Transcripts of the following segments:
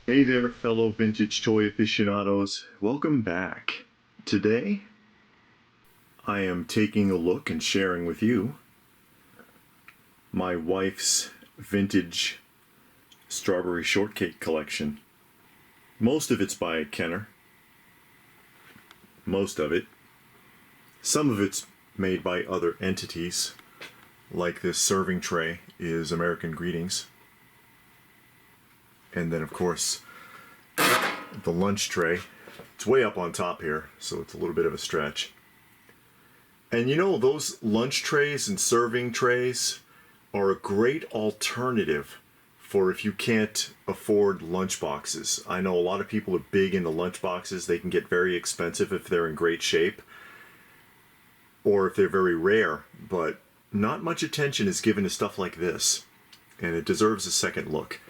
Hey there, fellow vintage toy aficionados. Welcome back. Today, I am taking a look and sharing with you my wife's vintage strawberry shortcake collection. Most of it's by Kenner. Most of it. Some of it's made by other entities, like this serving tray is American Greetings. And then, of course, the lunch tray. It's way up on top here, so it's a little bit of a stretch. And you know, those lunch trays and serving trays are a great alternative for if you can't afford lunch boxes. I know a lot of people are big into lunch boxes. They can get very expensive if they're in great shape or if they're very rare, but not much attention is given to stuff like this, and it deserves a second look.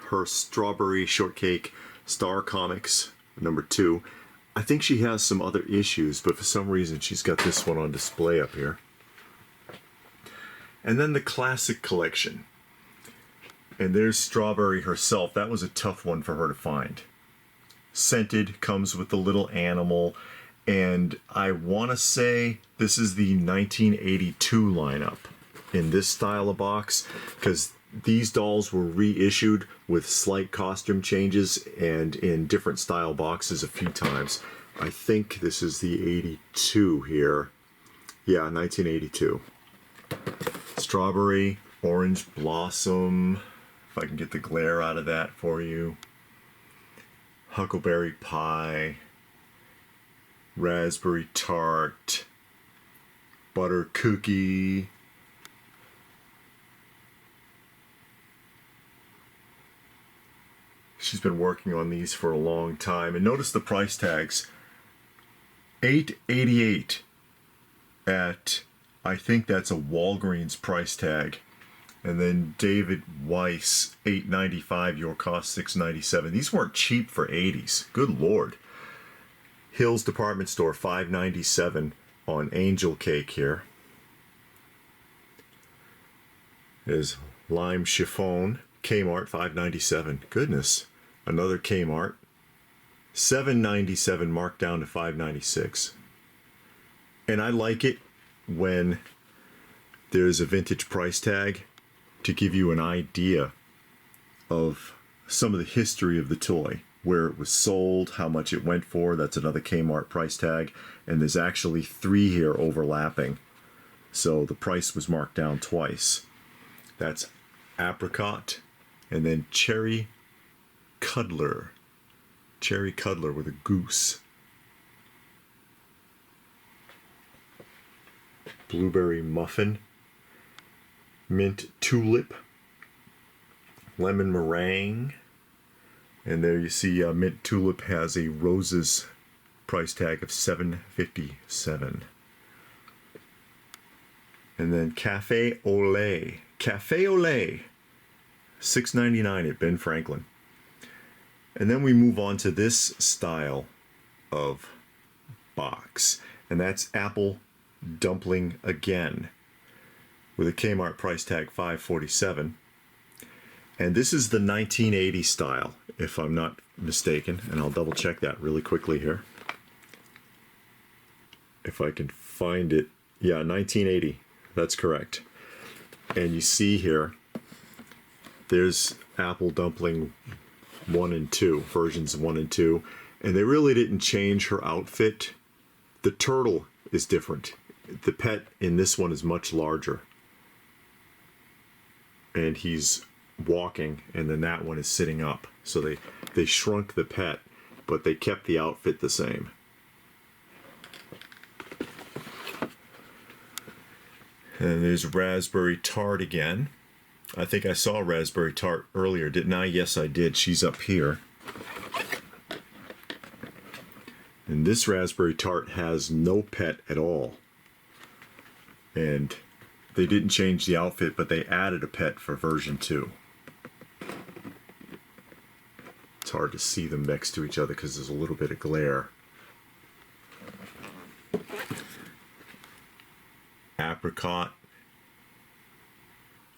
Her Strawberry Shortcake Star Comics #2. I think she has some other issues, but for some reason she's got this one on display up here. And then the classic collection. And there's Strawberry herself. That was a tough one for her to find. Scented, comes with the little animal, and I want to say this is the 1982 lineup in this style of box, because these dolls were reissued with slight costume changes and in different style boxes a few times. I think this is the 82 here. Yeah, 1982. Strawberry, Orange Blossom, if I can get the glare out of that for you. Huckleberry Pie, Raspberry Tart, Butter Cookie, she's been working on these for a long time. And notice the price tags. $8.88 at, I think that's a Walgreens price tag. And then David Weiss, $8.95, your cost $6.97. These weren't cheap for 80s. Good Lord. Hills Department Store, $5.97 on Angel Cake here. There's Lime Chiffon, Kmart, $5.97. Goodness. Another Kmart, $7.97 marked down to $5.96. And I like it when there's a vintage price tag to give you an idea of some of the history of the toy, where it was sold, how much it went for. That's another Kmart price tag, and there's actually 3 here overlapping, so the price was marked down twice. That's Apricot, and then Cherry Cuddler with a goose. Blueberry Muffin, Mint Tulip, Lemon Meringue, and there you see Mint Tulip has a Roses price tag of $7.57. And then Cafe au Lait, $6.99 at Ben Franklin. And then we move on to this style of box, and that's Apple Dumpling Again with a Kmart price tag $5.47. And this is the 1980 style, if I'm not mistaken, and I'll double check that really quickly here. If I can find it. Yeah, 1980. That's correct. And you see here, there's Apple Dumpling 1 and 2, versions 1 and 2, and they really didn't change her outfit. The turtle is different. The pet in this one is much larger, and he's walking, and then that one is sitting up. So they shrunk the pet, but they kept the outfit the same. And there's Raspberry Tart again. I think I saw Raspberry Tart earlier, didn't I? Yes, I did. She's up here. And this Raspberry Tart has no pet at all. And they didn't change the outfit, but they added a pet for version 2. It's hard to see them next to each other because there's a little bit of glare. Apricot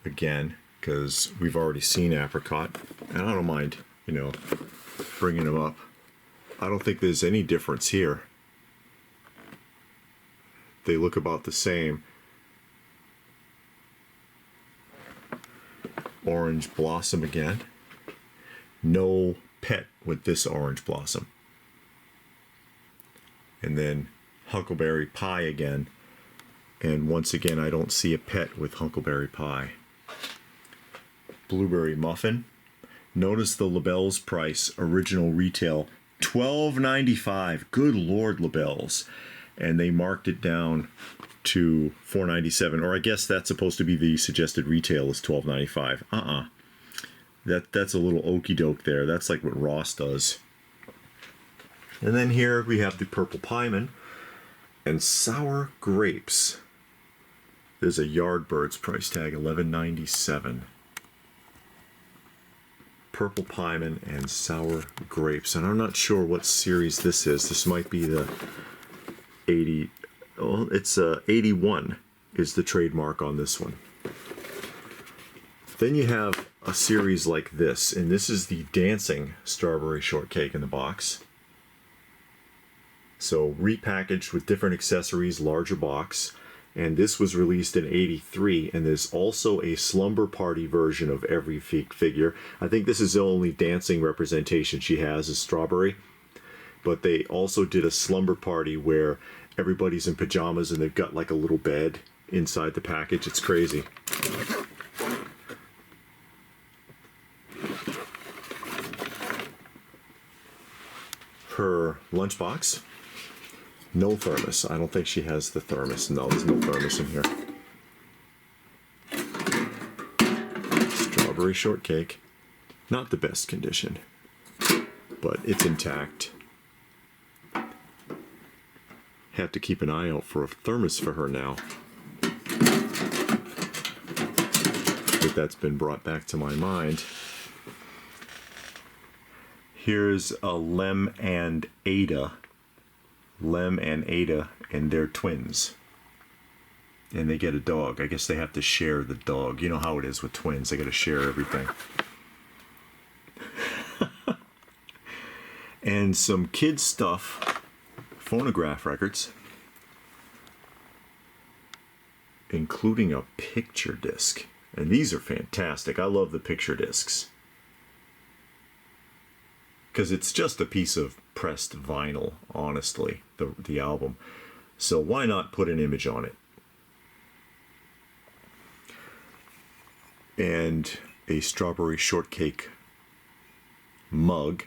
again, because we've already seen Apricot, and I don't mind you know, bringing them up. I don't think there's any difference here. They look about the same. Orange blossom again. No pet with this orange blossom. And then huckleberry pie again. And once again, I don't see a pet with huckleberry pie. Blueberry muffin. Notice the Labelle's price, original retail, $12.95. Good Lord, Labelle's. And they marked it down to $4.97, or I guess that's supposed to be the suggested retail is $12.95. That's a little okey doke there. That's like what Ross does. And then here we have the purple pieman and sour grapes. There's a Yardbirds price tag, $11.97. Purple pieman and sour grapes, and I'm not sure what series this is. This might be the 80. Oh, it's 81 is the trademark on this one. Then you have a series like this, and this is the Dancing Strawberry Shortcake in the box. So repackaged with different accessories, larger box. And this was released in 83, and there's also a slumber party version of every figure. I think this is the only dancing representation she has is strawberry. But they also did a slumber party where everybody's in pajamas and they've got like a little bed inside the package. It's crazy. Her lunchbox. No thermos. I don't think she has the thermos. No, there's no thermos in here. Strawberry shortcake. Not the best condition, but it's intact. Have to keep an eye out for a thermos for her now. But that's been brought back to my mind. Here's a Lem and Ada. Lem and Ada, and they're twins. And they get a dog. I guess they have to share the dog. You know how it is with twins. They got to share everything. And some kids stuff. Phonograph records. Including a picture disc. And these are fantastic. I love the picture discs. Because it's just a piece of pressed vinyl, honestly, the album. So why not put an image on it? And a strawberry shortcake mug.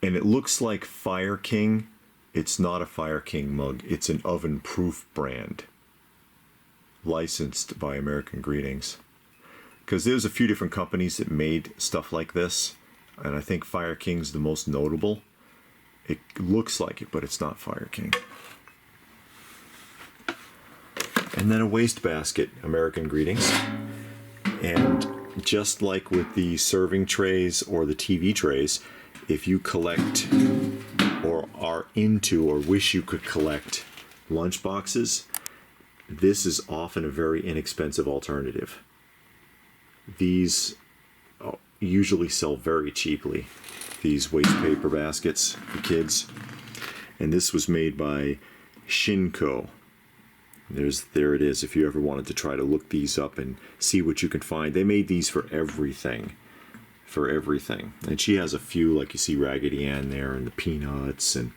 And it looks like Fire King. It's not a Fire King mug. It's an Oven Proof brand. Licensed by American Greetings. Because there's a few different companies that made stuff like this. And I think Fire King's the most notable. It looks like it, but it's not Fire King. And then a wastebasket, American Greetings. And just like with the serving trays or the TV trays, if you collect or are into or wish you could collect lunch boxes, this is often a very inexpensive alternative. These usually sell very cheaply, these waste paper baskets for kids. And this was made by Shinko. There it is, if you ever wanted to try to look these up and see what you can find. They made these for everything. For everything. And she has a few, like you see Raggedy Ann there and the Peanuts. And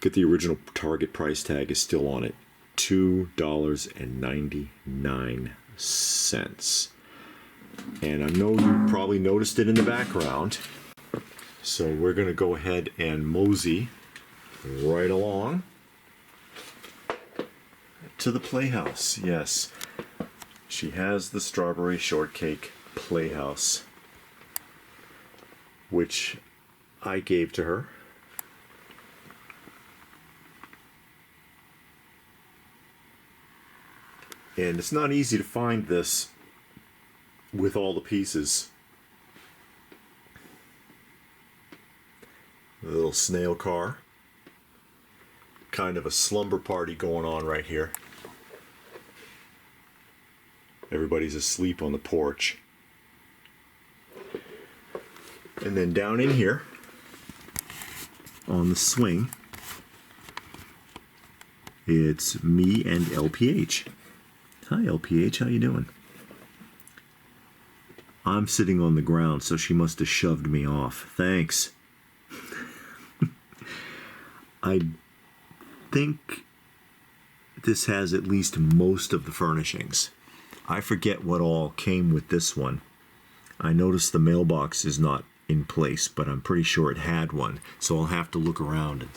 get the original Target price tag is still on it. $2.99. And I know you probably noticed it in the background. So we're going to go ahead and mosey right along to the Playhouse. Yes, she has the Strawberry Shortcake Playhouse, which I gave to her. And it's not easy to find this with all the pieces. A little snail car. Kind of a slumber party going on right here. Everybody's asleep on the porch. And then down in here, on the swing, it's me and LPH. Hi LPH, how you doing? I'm sitting on the ground, so she must have shoved me off. Thanks. I think this has at least most of the furnishings. I forget what all came with this one. I noticed the mailbox is not in place, but I'm pretty sure it had one, so I'll have to look around.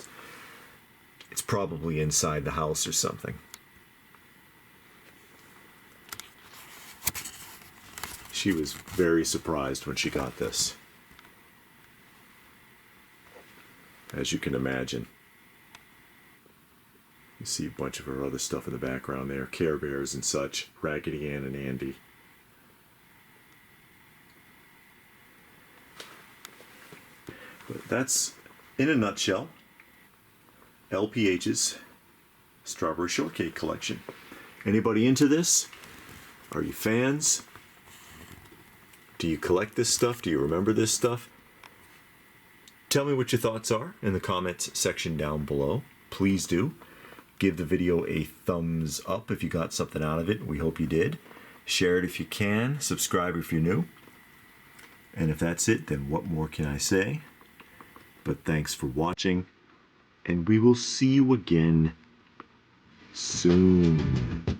It's probably inside the house or something. She was very surprised when she got this, as you can imagine. You see a bunch of her other stuff in the background there, Care Bears and such, Raggedy Ann and Andy. But that's, in a nutshell, LPH's Strawberry Shortcake collection. Anybody into this? Are you fans? Do you collect this stuff? Do you remember this stuff? Tell me what your thoughts are in the comments section down below. Please do. Give the video a thumbs up if you got something out of it. We hope you did. Share it if you can. Subscribe if you're new. And if that's it, then what more can I say? But thanks for watching, and we will see you again soon.